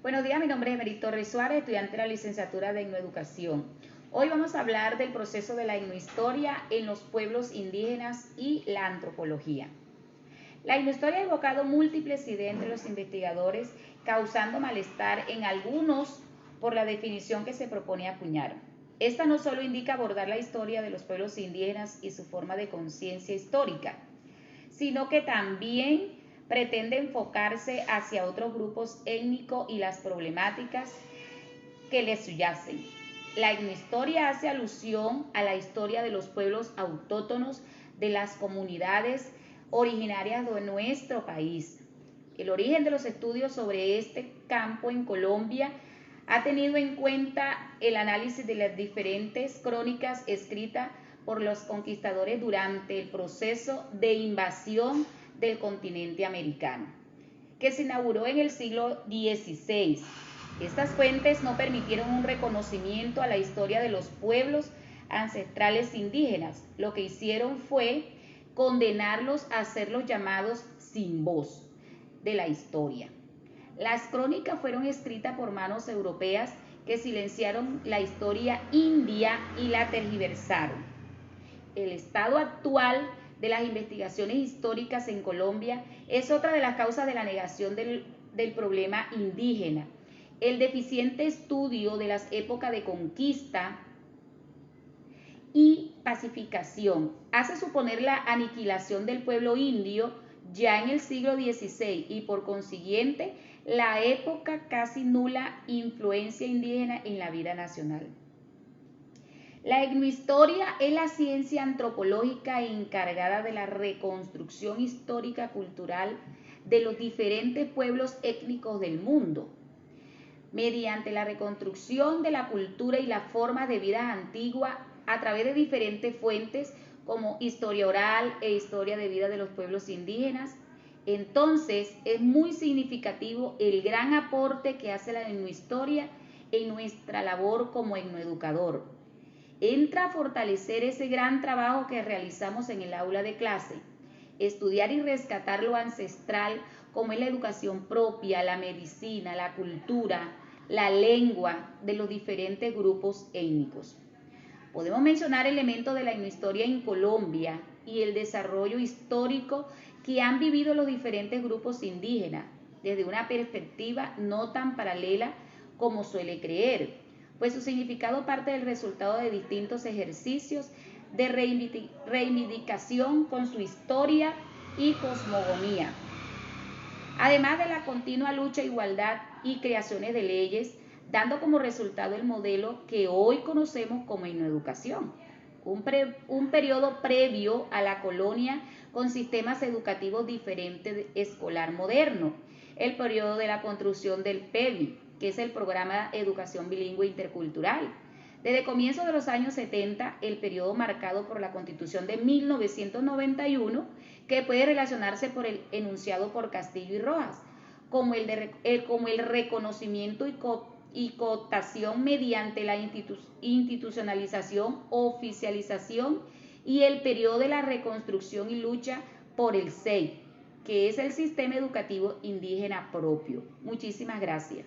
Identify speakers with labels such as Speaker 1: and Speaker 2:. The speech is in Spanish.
Speaker 1: Buenos días, mi nombre es Mary Torres Suárez, estudiante de la licenciatura de Etnoeducación. Hoy vamos a hablar del proceso de la etnohistoria en los pueblos indígenas y la antropología. La etnohistoria ha evocado múltiples ideas entre los investigadores, causando malestar en algunos por la definición que se propone acuñar. Esta no solo indica abordar la historia de los pueblos indígenas y su forma de conciencia histórica, sino que también pretende enfocarse hacia otros grupos étnicos y las problemáticas que les subyacen. La etnohistoria hace alusión a la historia de los pueblos autóctonos de las comunidades originarias de nuestro país. El origen de los estudios sobre este campo en Colombia ha tenido en cuenta el análisis de las diferentes crónicas escritas por los conquistadores durante el proceso de invasión del continente americano, que se inauguró en el siglo XVI. Estas fuentes no permitieron un reconocimiento a la historia de los pueblos ancestrales indígenas. Lo que hicieron fue condenarlos a ser los llamados sin voz de la historia. Las crónicas fueron escritas por manos europeas que silenciaron la historia india y la tergiversaron. El estado actual de las investigaciones históricas en Colombia es otra de las causas de la negación del problema indígena. El deficiente estudio de las épocas de conquista y pacificación hace suponer la aniquilación del pueblo indio ya en el siglo XVI y por consiguiente la época casi nula influencia indígena en la vida nacional. La etnohistoria es la ciencia antropológica encargada de la reconstrucción histórica cultural de los diferentes pueblos étnicos del mundo, mediante la reconstrucción de la cultura y las formas de vida antigua a través de diferentes fuentes como historia oral e historia de vida de los pueblos indígenas. Entonces es muy significativo el gran aporte que hace la etnohistoria en nuestra labor como etnoeducador. Entra a fortalecer ese gran trabajo que realizamos en el aula de clase, estudiar y rescatar lo ancestral como es la educación propia, la medicina, la cultura, la lengua de los diferentes grupos étnicos. Podemos mencionar elementos de la etnohistoria en Colombia y el desarrollo histórico que han vivido los diferentes grupos indígenas desde una perspectiva no tan paralela como suele creer, pues su significado parte del resultado de distintos ejercicios de reivindicación con su historia y cosmogonía, además de la continua lucha, igualdad y creaciones de leyes, dando como resultado el modelo que hoy conocemos como etnoeducación, un periodo previo a la colonia con sistemas educativos diferentes de escolar moderno, el periodo de la construcción del PEBI, que es el Programa de Educación Bilingüe Intercultural. Desde comienzos de los años 70, el periodo marcado por la Constitución de 1991, que puede relacionarse por el enunciado por Castillo y Rojas, como el reconocimiento y cooptación mediante la institucionalización, oficialización y el periodo de la reconstrucción y lucha por el SEI, que es el Sistema Educativo Indígena Propio. Muchísimas gracias.